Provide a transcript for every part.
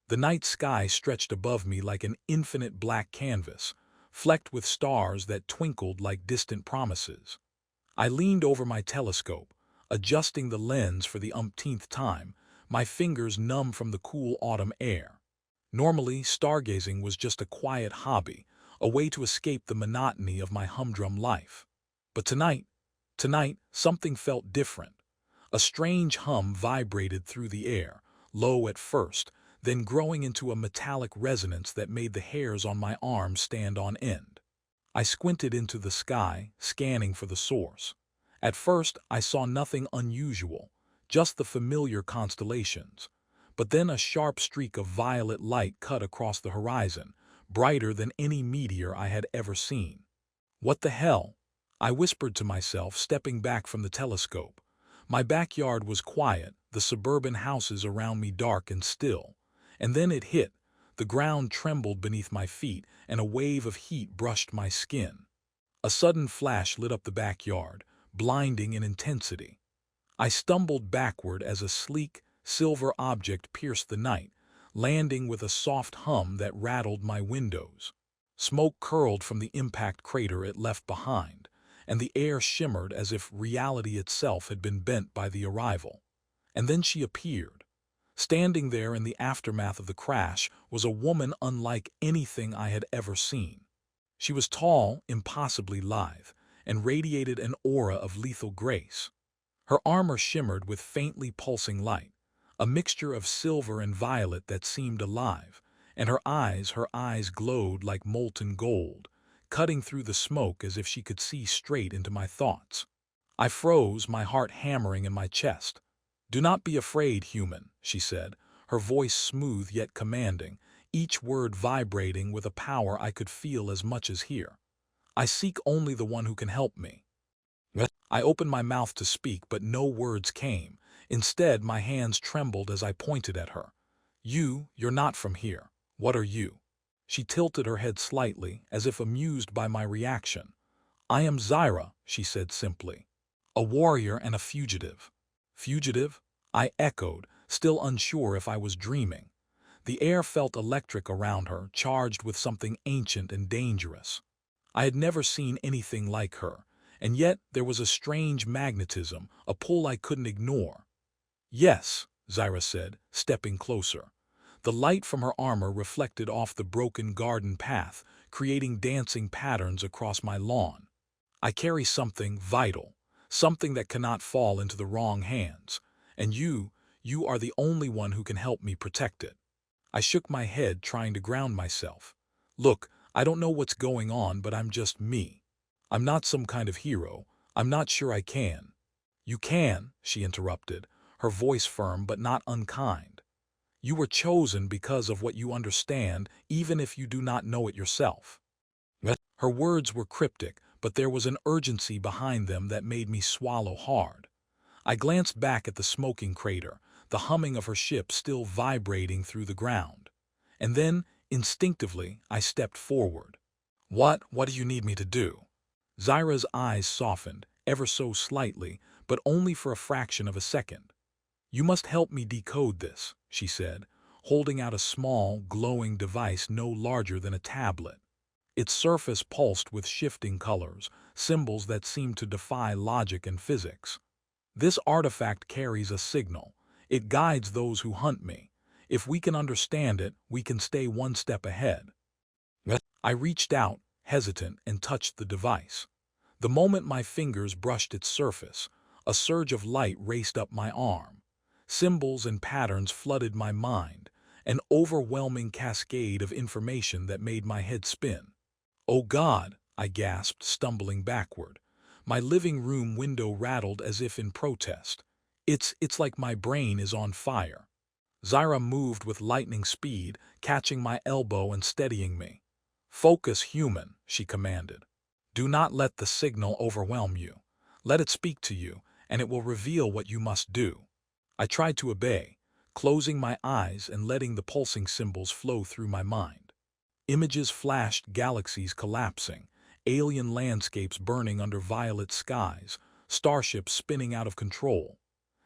The night sky stretched above me like an infinite black canvas, flecked with stars that twinkled like distant promises. I leaned over my telescope, adjusting the lens for the umpteenth time, my fingers numb from the cool autumn air. Normally, stargazing was just a quiet hobby, a way to escape the monotony of my humdrum life. But tonight, something felt different. A strange hum vibrated through the air, low at first, then growing into a metallic resonance that made the hairs on my arms stand on end. I squinted into the sky, scanning for the source. At first, I saw nothing unusual, just the familiar constellations. But then a sharp streak of violet light cut across the horizon, brighter than any meteor I had ever seen. What the hell? I whispered to myself, stepping back from the telescope. My backyard was quiet, the suburban houses around me dark and still. And then it hit. The ground trembled beneath my feet, and a wave of heat brushed my skin. A sudden flash lit up the backyard, blinding in intensity. I stumbled backward as a sleek, silver object pierced the night, landing with a soft hum that rattled my windows. Smoke curled from the impact crater it left behind, and the air shimmered as if reality itself had been bent by the arrival. And then she appeared. Standing there in the aftermath of the crash was a woman unlike anything I had ever seen. She was tall, impossibly lithe, and radiated an aura of lethal grace. Her armor shimmered with faintly pulsing light, a mixture of silver and violet that seemed alive, and her eyes glowed like molten gold, cutting through the smoke as if she could see straight into my thoughts. I froze, my heart hammering in my chest. "Do not be afraid, human," she said, her voice smooth yet commanding, each word vibrating with a power I could feel as much as hear. "I seek only the one who can help me." I opened my mouth to speak, but no words came. Instead, my hands trembled as I pointed at her. You're not from here. What are you?" She tilted her head slightly, as if amused by my reaction. "I am Zyra," she said simply. "A warrior and a fugitive." "Fugitive?" I echoed, still unsure if I was dreaming. The air felt electric around her, charged with something ancient and dangerous. I had never seen anything like her, and yet there was a strange magnetism, a pull I couldn't ignore. "Yes," Zyra said, stepping closer. The light from her armor reflected off the broken garden path, creating dancing patterns across my lawn. "I carry something vital, something that cannot fall into the wrong hands, and you are the only one who can help me protect it." I shook my head, trying to ground myself. "Look, I don't know what's going on, but I'm just me. I'm not some kind of hero. I'm not sure I can." "You can," she interrupted, her voice firm but not unkind. "You were chosen because of what you understand, even if you do not know it yourself." Her words were cryptic, but there was an urgency behind them that made me swallow hard. I glanced back at the smoking crater, the humming of her ship still vibrating through the ground. And then, instinctively, I stepped forward. What do you need me to do?" Zyra's eyes softened, ever so slightly, but only for a fraction of a second. "You must help me decode this," she said, holding out a small, glowing device no larger than a tablet. Its surface pulsed with shifting colors, symbols that seemed to defy logic and physics. "This artifact carries a signal. It guides those who hunt me. If we can understand it, we can stay one step ahead." I reached out, hesitant, and touched the device. The moment my fingers brushed its surface, a surge of light raced up my arm. Symbols and patterns flooded my mind, an overwhelming cascade of information that made my head spin. "Oh God," I gasped, stumbling backward. My living room window rattled as if in protest. It's like my brain is on fire." Zyra moved with lightning speed, catching my elbow and steadying me. "Focus, human," she commanded. "Do not let the signal overwhelm you. Let it speak to you, and it will reveal what you must do." I tried to obey, closing my eyes and letting the pulsing symbols flow through my mind. Images flashed, galaxies collapsing, alien landscapes burning under violet skies, starships spinning out of control.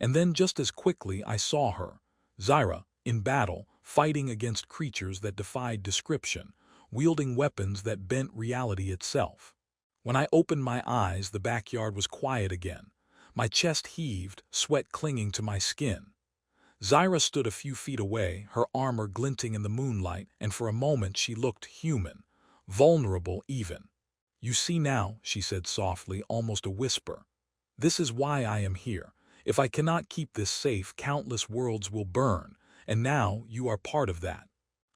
And then just as quickly I saw her, Zyra, in battle, fighting against creatures that defied description, wielding weapons that bent reality itself. When I opened my eyes, the backyard was quiet again. My chest heaved, sweat clinging to my skin. Zyra stood a few feet away, her armor glinting in the moonlight, and for a moment she looked human, vulnerable even. "You see now," she said softly, almost a whisper. "This is why I am here. If I cannot keep this safe, countless worlds will burn, and now you are part of that."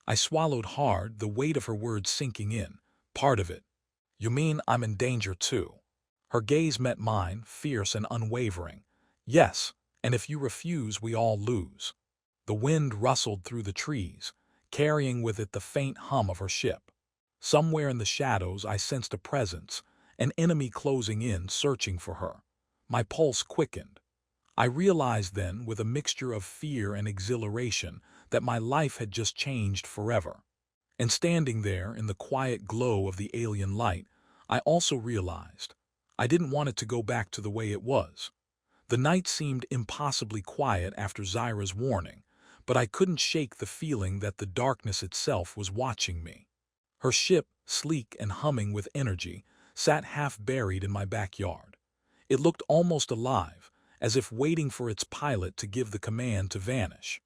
I swallowed hard, the weight of her words sinking in. "Part of it? You mean I'm in danger too?" Her gaze met mine, fierce and unwavering. "Yes, and if you refuse, we all lose." The wind rustled through the trees, carrying with it the faint hum of her ship. Somewhere in the shadows I sensed a presence, an enemy closing in, searching for her. My pulse quickened. I realized then, with a mixture of fear and exhilaration, that my life had just changed forever. And standing there, in the quiet glow of the alien light, I also realized I didn't want it to go back to the way it was. The night seemed impossibly quiet after Zyra's warning, but I couldn't shake the feeling that the darkness itself was watching me. Her ship, sleek and humming with energy, sat half buried in my backyard. It looked almost alive, as if waiting for its pilot to give the command to vanish.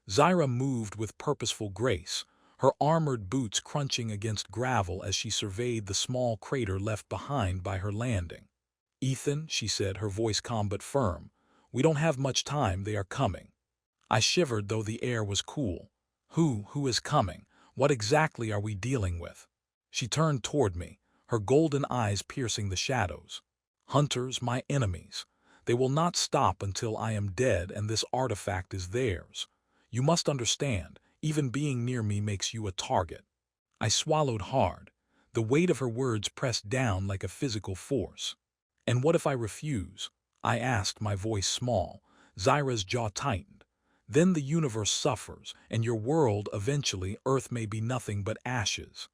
Zyra moved with purposeful grace, her armored boots crunching against gravel as she surveyed the small crater left behind by her landing. "Ethan," she said, her voice calm but firm, "we don't have much time, they are coming." I shivered, though the air was cool. Who is coming? What exactly are we dealing with?" She turned toward me, her golden eyes piercing the shadows. "Hunters, my enemies. They will not stop until I am dead and this artifact is theirs. You must understand, even being near me makes you a target." I swallowed hard. The weight of her words pressed down like a physical force. "And what if I refuse?" I asked, my voice small. Zyra's jaw tightened. "Then the universe suffers, and your world, eventually, Earth may be nothing but ashes."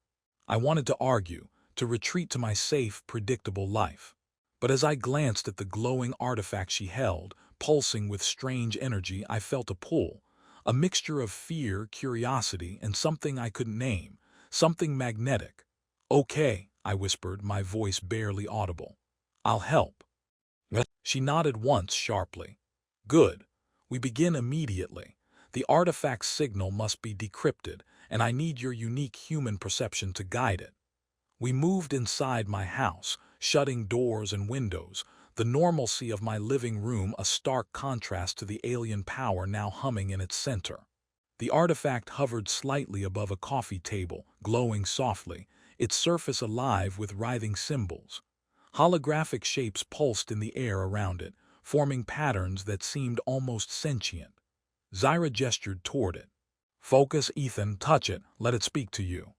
I wanted to argue, to retreat to my safe, predictable life. But as I glanced at the glowing artifact she held, pulsing with strange energy, I felt a pull, a mixture of fear, curiosity, and something I couldn't name, something magnetic. "Okay," I whispered, my voice barely audible. "I'll help." She nodded once sharply. "Good. We begin immediately. The artifact's signal must be decrypted, and I need your unique human perception to guide it." We moved inside my house, shutting doors and windows, the normalcy of my living room a stark contrast to the alien power now humming in its center. The artifact hovered slightly above a coffee table, glowing softly, its surface alive with writhing symbols. Holographic shapes pulsed in the air around it, forming patterns that seemed almost sentient. Zyra gestured toward it. "Focus, Ethan, touch it, let it speak to you."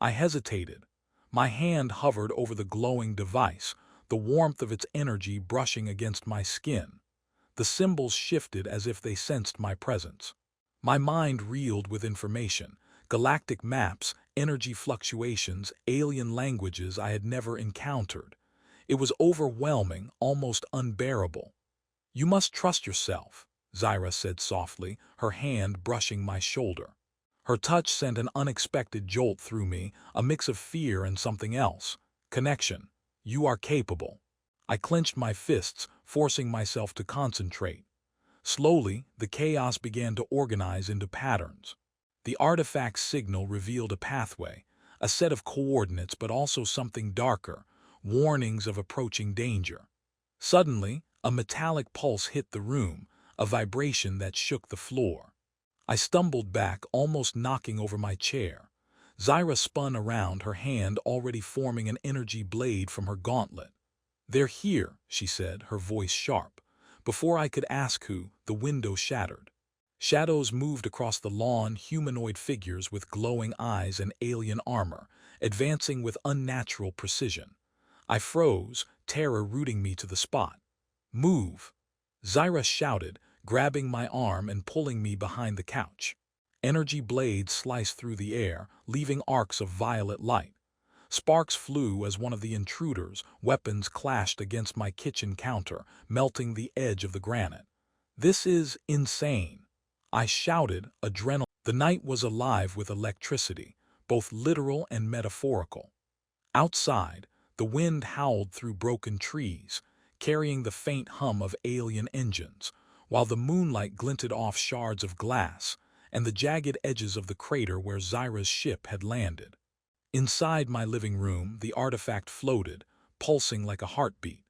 I hesitated. My hand hovered over the glowing device, the warmth of its energy brushing against my skin. The symbols shifted as if they sensed my presence. My mind reeled with information, galactic maps, energy fluctuations, alien languages I had never encountered. It was overwhelming, almost unbearable. "You must trust yourself," Zyra said softly, her hand brushing my shoulder. Her touch sent an unexpected jolt through me, a mix of fear and something else. "Connection. You are capable." I clenched my fists, forcing myself to concentrate. Slowly, the chaos began to organize into patterns. The artifact's signal revealed a pathway, a set of coordinates, but also something darker, warnings of approaching danger. Suddenly, a metallic pulse hit the room, a vibration that shook the floor. I stumbled back, almost knocking over my chair. Zyra spun around, her hand already forming an energy blade from her gauntlet. "They're here," she said, her voice sharp. Before I could ask who, the window shattered. Shadows moved across the lawn, humanoid figures with glowing eyes and alien armor, advancing with unnatural precision. I froze, terror rooting me to the spot. "Move!" Zyra shouted, grabbing my arm and pulling me behind the couch. Energy blades sliced through the air, leaving arcs of violet light. Sparks flew as one of the intruders' weapons clashed against my kitchen counter, melting the edge of the granite. "This is insane!" I shouted, adrenaline The night was alive with electricity, both literal and metaphorical. Outside, the wind howled through broken trees, carrying the faint hum of alien engines, while the moonlight glinted off shards of glass and the jagged edges of the crater where Zyra's ship had landed. Inside my living room, the artifact floated, pulsing like a heartbeat.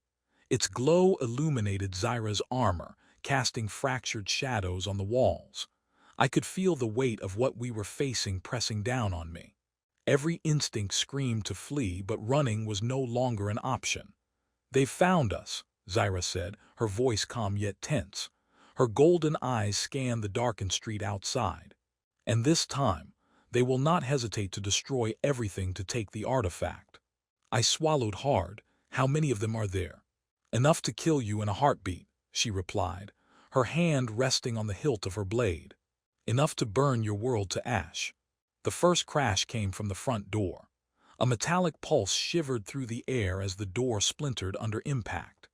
Its glow illuminated Zyra's armor, casting fractured shadows on the walls. I could feel the weight of what we were facing pressing down on me. Every instinct screamed to flee, but running was no longer an option. "They've found us," Zyra said, her voice calm yet tense. Her golden eyes scanned the darkened street outside. "And this time, they will not hesitate to destroy everything to take the artifact." I swallowed hard. "How many of them are there?" "Enough to kill you in a heartbeat," she replied, her hand resting on the hilt of her blade. "Enough to burn your world to ash." The first crash came from the front door. A metallic pulse shivered through the air as the door splintered under impact.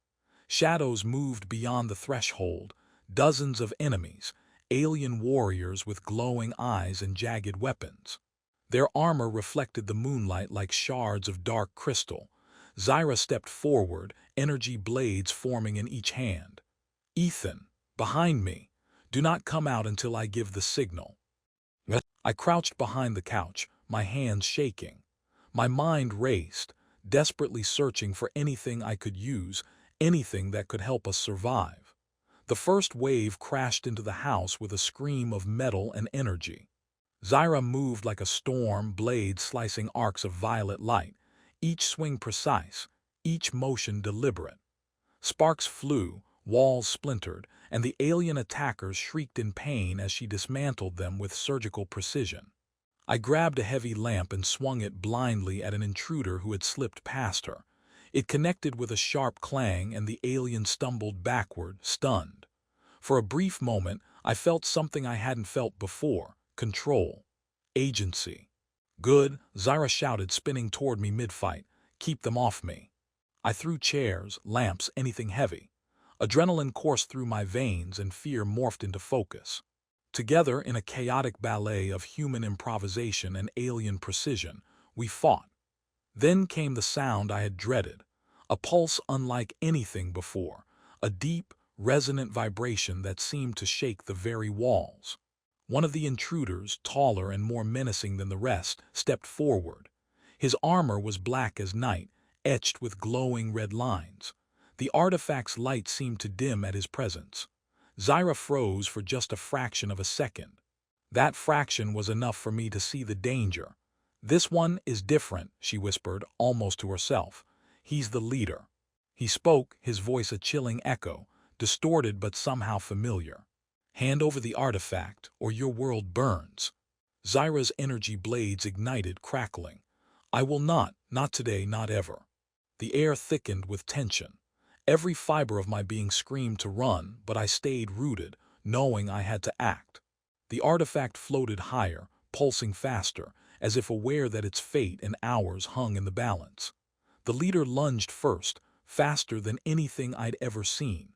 Shadows moved beyond the threshold, dozens of enemies, alien warriors with glowing eyes and jagged weapons. Their armor reflected the moonlight like shards of dark crystal. Zyra stepped forward, energy blades forming in each hand. "Ethan, behind me. Do not come out until I give the signal." I crouched behind the couch, my hands shaking. My mind raced, desperately searching for anything I could use, anything that could help us survive. The first wave crashed into the house with a scream of metal and energy. Zyra moved like a storm, blades slicing arcs of violet light, each swing precise, each motion deliberate. Sparks flew, walls splintered, and the alien attackers shrieked in pain as she dismantled them with surgical precision. I grabbed a heavy lamp and swung it blindly at an intruder who had slipped past her. It connected with a sharp clang, and the alien stumbled backward, stunned. For a brief moment, I felt something I hadn't felt before: control. Agency. "Good," Zyra shouted, spinning toward me mid-fight. "Keep them off me." I threw chairs, lamps, anything heavy. Adrenaline coursed through my veins and fear morphed into focus. Together, in a chaotic ballet of human improvisation and alien precision, we fought. Then came the sound I had dreaded, a pulse unlike anything before, a deep, resonant vibration that seemed to shake the very walls. One of the intruders, taller and more menacing than the rest, stepped forward. His armor was black as night, etched with glowing red lines. The artifact's light seemed to dim at his presence. Zyra froze for just a fraction of a second. That fraction was enough for me to see the danger. "This one is different," she whispered, almost to herself. "He's the leader." He spoke, his voice a chilling echo, distorted but somehow familiar. "Hand over the artifact, or your world burns." Zyra's energy blades ignited, crackling. "I will not today, not ever." The air thickened with tension. Every fiber of my being screamed to run, but I stayed rooted, knowing I had to act. The artifact floated higher, pulsing faster, as if aware that its fate and ours hung in the balance. The leader lunged first, faster than anything I'd ever seen.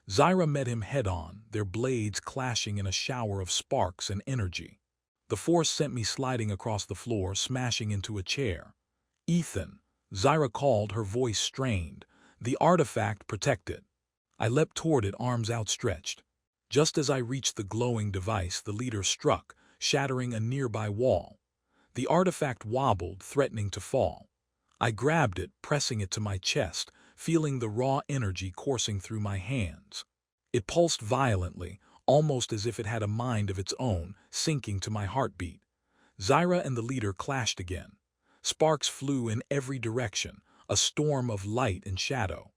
Zyra met him head-on, their blades clashing in a shower of sparks and energy. The force sent me sliding across the floor, smashing into a chair. "Ethan," Zyra called, her voice strained. "The artifact, protect it." I leapt toward it, arms outstretched. Just as I reached the glowing device, the leader struck, shattering a nearby wall. The artifact wobbled, threatening to fall. I grabbed it, pressing it to my chest, feeling the raw energy coursing through my hands. It pulsed violently, almost as if it had a mind of its own, sinking to my heartbeat. Zyra and the leader clashed again. Sparks flew in every direction, a storm of light and shadow.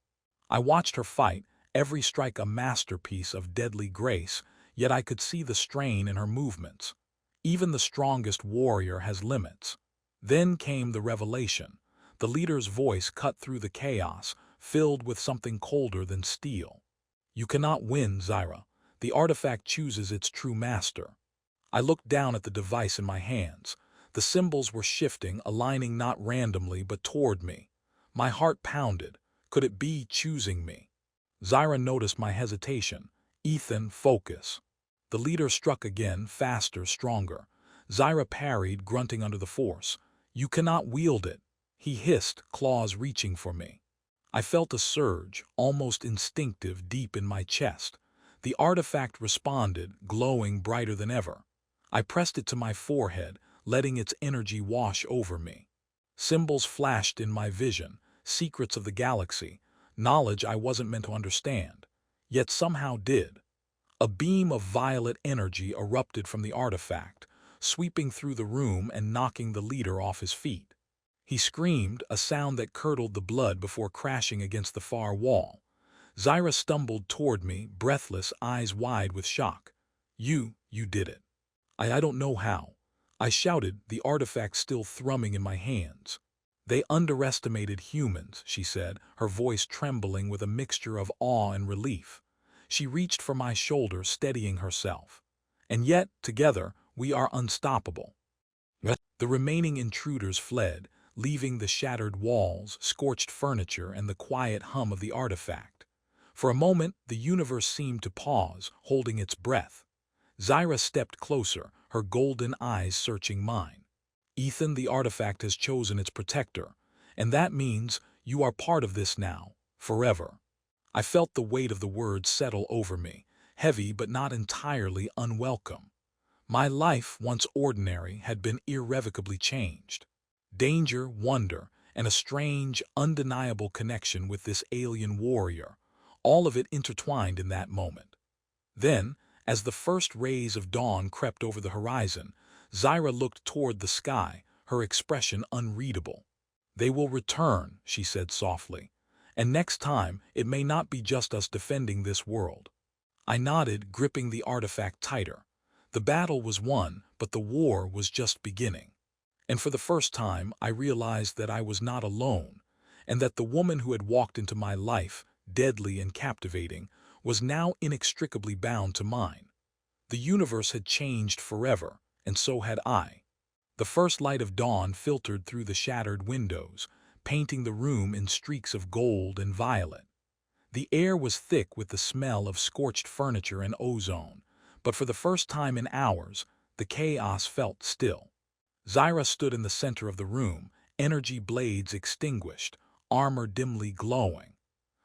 I watched her fight, every strike a masterpiece of deadly grace, yet I could see the strain in her movements. Even the strongest warrior has limits. Then came the revelation. The leader's voice cut through the chaos, filled with something colder than steel. "You cannot win, Zyra. The artifact chooses its true master." I looked down at the device in my hands. The symbols were shifting, aligning not randomly but toward me. My heart pounded. Could it be choosing me? Zyra noticed my hesitation. "Ethan, focus." The leader struck again, faster, stronger. Zyra parried, grunting under the force. "You cannot wield it," he hissed, claws reaching for me. I felt a surge, almost instinctive, deep in my chest. The artifact responded, glowing brighter than ever. I pressed it to my forehead, letting its energy wash over me. Symbols flashed in my vision, secrets of the galaxy, knowledge I wasn't meant to understand, yet somehow did. A beam of violet energy erupted from the artifact, sweeping through the room and knocking the leader off his feet. He screamed, a sound that curdled the blood before crashing against the far wall. Zyra stumbled toward me, breathless, eyes wide with shock. You did it." I don't know how," I shouted, the artifact still thrumming in my hands. "They underestimated humans," she said, her voice trembling with a mixture of awe and relief. She reached for my shoulder, steadying herself. "And yet, together, we are unstoppable." The remaining intruders fled, leaving the shattered walls, scorched furniture, and the quiet hum of the artifact. For a moment, the universe seemed to pause, holding its breath. Zyra stepped closer, her golden eyes searching mine. "Ethan, the artifact has chosen its protector, and that means you are part of this now, forever." I felt the weight of the words settle over me, heavy but not entirely unwelcome. My life, once ordinary, had been irrevocably changed. Danger, wonder, and a strange, undeniable connection with this alien warrior, all of it intertwined in that moment. Then, as the first rays of dawn crept over the horizon, Zyra looked toward the sky, her expression unreadable. "They will return," she said softly. "And next time, it may not be just us defending this world." I nodded, gripping the artifact tighter. The battle was won, but the war was just beginning. And for the first time, I realized that I was not alone, and that the woman who had walked into my life, deadly and captivating, was now inextricably bound to mine. The universe had changed forever, and so had I. The first light of dawn filtered through the shattered windows, painting the room in streaks of gold and violet. The air was thick with the smell of scorched furniture and ozone, but for the first time in hours, the chaos felt still. Zyra stood in the center of the room, energy blades extinguished, armor dimly glowing.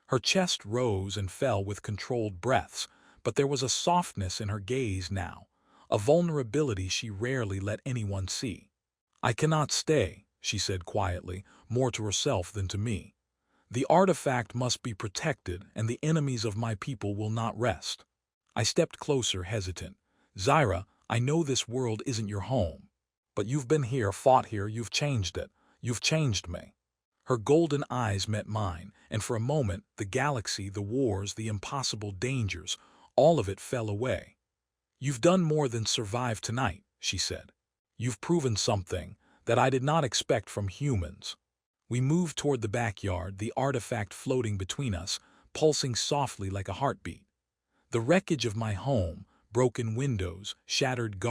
Her chest rose and fell with controlled breaths, but there was a softness in her gaze now, a vulnerability she rarely let anyone see. "I cannot stay," she said quietly, more to herself than to me. "The artifact must be protected, and the enemies of my people will not rest." I stepped closer, hesitant. "Zyra, I know this world isn't your home. But you've been here, fought here, you've changed it. You've changed me." Her golden eyes met mine, and for a moment, the galaxy, the wars, the impossible dangers, all of it fell away. "You've done more than survive tonight," she said. "You've proven something that I did not expect from humans." We moved toward the backyard, the artifact floating between us, pulsing softly like a heartbeat. The wreckage of my home, broken windows, shattered gardens,